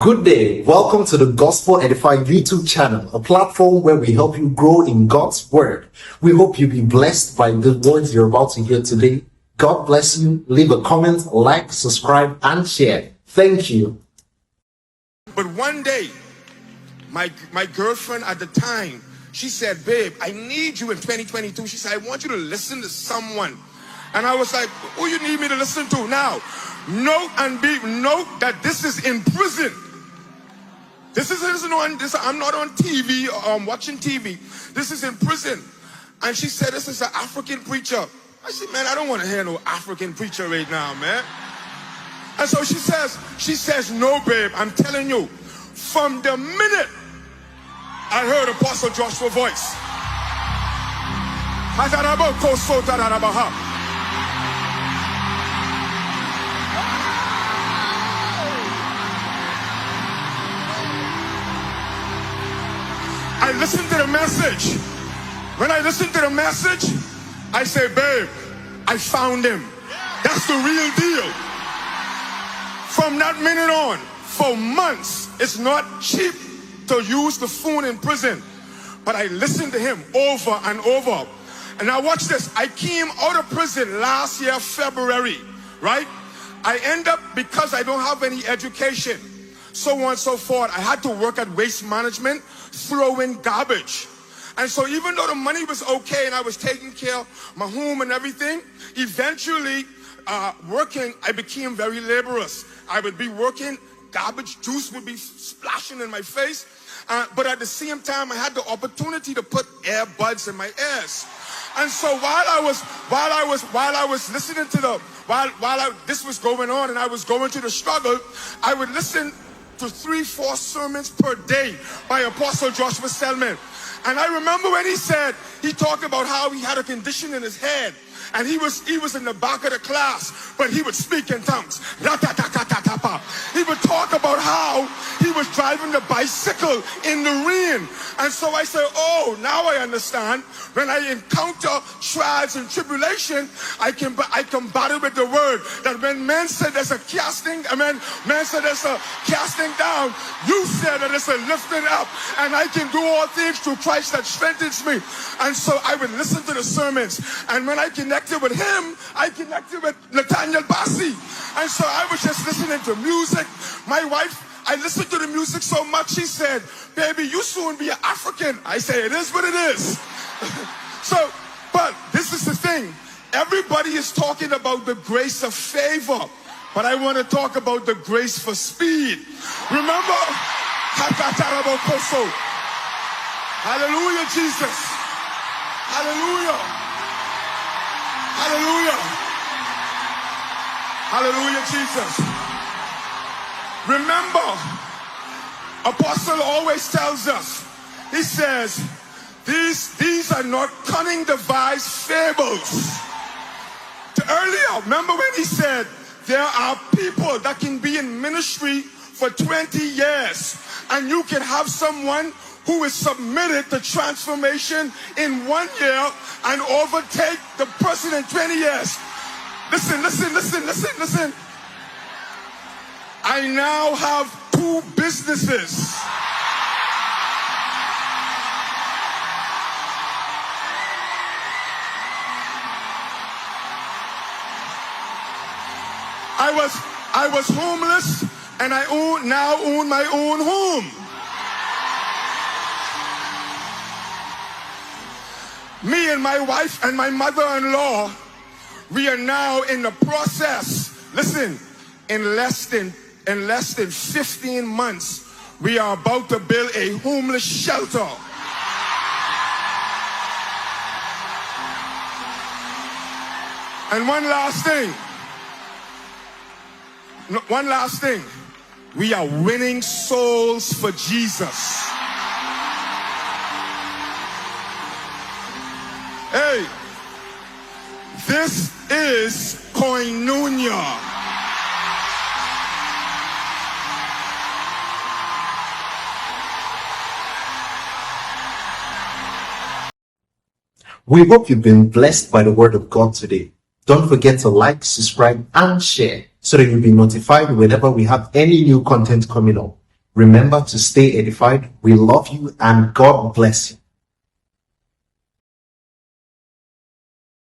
Good day. Welcome to the Gospel Edify YouTube channel, a platform where we help you grow in God's Word. We hope you be blessed by the words you're about to hear today. God bless you. Leave a comment, like, subscribe, and share. Thank you. But one day, my girlfriend at the time, she said, babe, I need you in 2022. She said, I want you to listen to someone. And I was like, who you need me to listen to now? Note that this is in prison. This isn't on this. I'm not on TV or watching TV. This is in prison. And she said, this is an African preacher. I said, man, I don't want to hear no African preacher right now, man. And so she says, no, babe, I'm telling you, from the minute I heard Apostle Joshua's voice, I listened to the message. When I listened to the message, I say, babe, I found him. That's the real deal. From that minute on, for months, it's not cheap to use the phone in prison. But I listened to him over and over. And now watch this. I came out of prison last year, February, right? I end up, because I don't have any education, so on and so forth, I had to work at waste management, throwing garbage. And so even though the money was okay and I was taking care of my home and everything, eventually working, I became very laborious. I would be working, garbage juice would be splashing in my face. But at the same time, I had the opportunity to put earbuds in my ears. And so while I was listening to this was going on and I was going through the struggle, I would listen to 3-4 sermons per day by Apostle Joshua Selman. And I remember when he talked about how he had a condition in his head. And he was in the back of the class, but he would speak in tongues. He would talk about how he was driving the bicycle in the rain. And so I said, oh, now I understand. When I encounter trials and tribulation, I can battle with the word. That when men said there's a casting, men said there's a casting down, you said that it's a lifting up. And I can do all things through Christ that strengthens me. And so I would listen to the sermons. And when I connected with him, I connected with Nathaniel Bassey. And so I was just listening to music. My wife, I listened to the music so much, she said, baby, you soon be an African. I say, it is what it is. So, but this is the thing. Everybody is talking about the grace of favor, but I want to talk about the grace for speed. Remember? Hallelujah, Jesus. Hallelujah. Hallelujah. Hallelujah, Jesus. Remember, Apostle always tells us, he says, these are not cunning devised fables. Earlier, remember when he said, there are people that can be in ministry for 20 years, and you can have someone who is submitted to transformation in 1 year and overtake the person in 20 years. Listen. I now have 2 businesses. I was homeless, and I now own my own home. Me and my wife and my mother-in-law, we are now in the process. Listen, in less than 15 months, we are about to build a homeless shelter. And one last thing, we are winning souls for Jesus. Hey, this is Koinonia. We hope you've been blessed by the word of God today. Don't forget to like, subscribe, and share so that you'll be notified whenever we have any new content coming up. Remember to stay edified. We love you and God bless you.